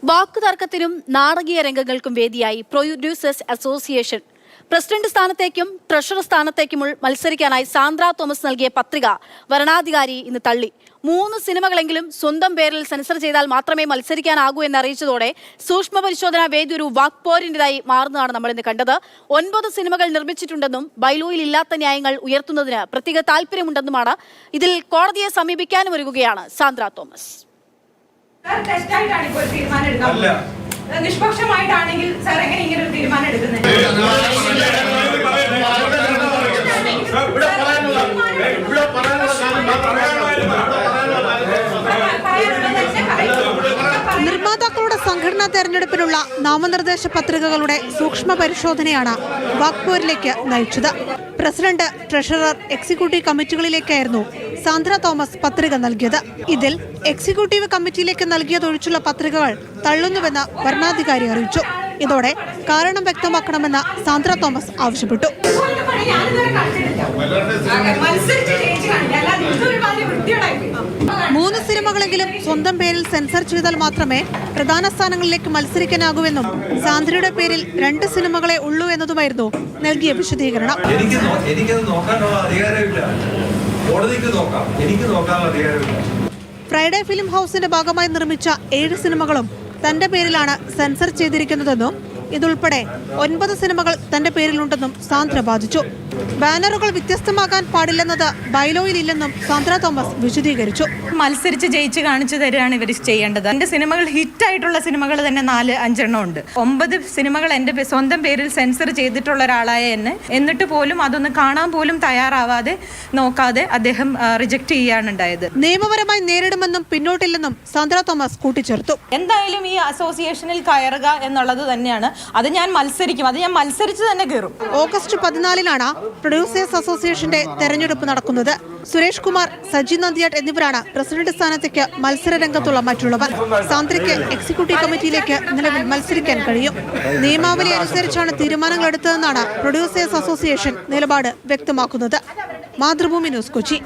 വാക്കുതർക്കത്തിനും നാടകീയ രംഗങ്ങൾക്കും വേദിയായി പ്രൊഡ്യൂസേഴ്സ് അസോസിയേഷൻ പ്രസിഡന്റ് സ്ഥാനത്തേക്കും ട്രഷറർ സ്ഥാനത്തേക്കും മത്സരിക്കാനായി സാന്ദ്ര തോമസ് നൽകിയ പത്രിക വരണാധികാരി ഇന്ന് തള്ളി. 3 സിനിമകളെങ്കിലും സ്വന്തം പേരിൽ സെൻസർ ചെയ്താൽ മാത്രമേ മത്സരിക്കാനാകൂ എന്നറിയിച്ചതോടെ സൂക്ഷ്മ പരിശോധനാ വേദി ഒരു വാക്പോരിന്റേതായി മാറുന്നതാണ് നമ്മൾ ഇന്ന് കണ്ടത്. 9 സിനിമകൾ നിർമ്മിച്ചിട്ടുണ്ടെന്നും ബൈലോയിൽ ഇല്ലാത്ത ന്യായങ്ങൾ ഉയർത്തുന്നതിന് പ്രത്യേക താല്പര്യമുണ്ടെന്നുമാണ് ഇതിൽ കോടതിയെ സമീപിക്കാനും ഒരുങ്ങുകയാണ് സാന്ദ്ര തോമസ്. നിഷ്പക്ഷമായിട്ടാണെങ്കിൽ സാർ എങ്ങനെ ഇങ്ങനെ ഒരു തീരുമാനം എടുക്കുന്നത്? നിർമ്മാതാക്കളുടെ സംഘടനാ തെരഞ്ഞെടുപ്പിനുള്ള നാമനിർദ്ദേശ പത്രികകളുടെ സൂക്ഷ്മ പരിശോധനയാണ് വാക്പോരിലേക്ക് നയിച്ചത്. പ്രസിഡന്റ്, ട്രഷറർ, എക്സിക്യൂട്ടീവ് കമ്മിറ്റികളിലേക്കായിരുന്നു സാന്ദ്ര തോമസ് പത്രിക നൽകിയത്. ഇതിൽ എക്സിക്യൂട്ടീവ് കമ്മിറ്റിയിലേക്ക് നൽകിയതൊഴിച്ചുള്ള പത്രികകൾ തള്ളുന്നുവെന്ന് വരണാധികാരി അറിയിച്ചു. ഇതോടെ കാരണം വ്യക്തമാക്കണമെന്ന് സാന്ദ്ര തോമസ് ആവശ്യപ്പെട്ടു. 3 സിനിമകളെങ്കിലും സ്വന്തം പേരിൽ സെൻസർ ചെയ്താൽ മാത്രമേ പ്രധാന സ്ഥാനങ്ങളിലേക്ക് മത്സരിക്കാനാകൂവെന്നും സാന്ദ്രയുടെ പേരിൽ 2 സിനിമകളെ ഉള്ളൂ എന്നതുമായിരുന്നു നൽകിയ വിശദീകരണം. ഫ്രൈഡേ ഫിലിം ഹൗസിന്റെ ഭാഗമായി നിർമ്മിച്ച 7 സിനിമകളും തന്റെ പേരിലാണ് സെൻസർ ചെയ്തിരിക്കുന്നതെന്നും ഇതുൾപ്പെടെ 9 സിനിമകൾ തന്റെ പേരിലുണ്ടെന്നും സാന്ദ്ര വാദിച്ചു. ബാനറുകൾ വ്യത്യസ്തമാകാൻ പാടില്ലെന്നത് ബൈലോയിലില്ലെന്നും സാന്ദ്ര തോമസ് വിശദീകരിച്ചു. മത്സരിച്ച് ജയിച്ച് കാണിച്ചു തരികയാണ് ഇവർ ചെയ്യേണ്ടത്. എന്റെ സിനിമകൾ ഹിറ്റായിട്ടുള്ള സിനിമകൾ തന്നെ 4-5 എണ്ണം ഉണ്ട്. 9 സിനിമകൾ എന്റെ സ്വന്തം പേരിൽ സെൻസർ ചെയ്തിട്ടുള്ള ഒരാളായ എന്നെ, എന്നിട്ട് പോലും അതൊന്ന് കാണാൻ പോലും തയ്യാറാവാതെ നോക്കാതെ അദ്ദേഹം റിജക്ട് ചെയ്യാണ് ഉണ്ടായത്. നിയമപരമായി നേരിടുമെന്നും പിന്നോട്ടില്ലെന്നും സാന്ദ്ര തോമസ് കൂട്ടിച്ചേർത്തു. എന്തായാലും ഈ അസോസിയേഷനിൽ കയറുക എന്നുള്ളത് തന്നെയാണ്. അത് ഞാൻ മത്സരിക്കും, അത് ഞാൻ മത്സരിച്ച് തന്നെ കയറും. ഓഗസ്റ്റ് 14-നാണ് പ്രൊഡ്യൂസേഴ്സ് അസോസിയേഷന്റെ തെരഞ്ഞെടുപ്പ് നടക്കുന്നത്. സുരേഷ് കുമാർ, സജി നന്ദിയാട്ട് എന്നിവരാണ് പ്രസിഡന്റ് സ്ഥാനത്തേക്ക് മത്സര രംഗത്തുള്ള മറ്റുള്ളവർ. സാന്ദ്രയ്ക്ക് എക്സിക്യൂട്ടീവ് കമ്മിറ്റിയിലേക്ക് നിലവിൽ മത്സരിക്കാൻ കഴിയും. നിയമാവലി അനുസരിച്ചാണ് തീരുമാനങ്ങൾ എടുത്തതെന്നാണ് പ്രൊഡ്യൂസേഴ്സ് അസോസിയേഷൻ നിലപാട് വ്യക്തമാക്കുന്നത്. മാതൃഭൂമി ന്യൂസ്, കൊച്ചി.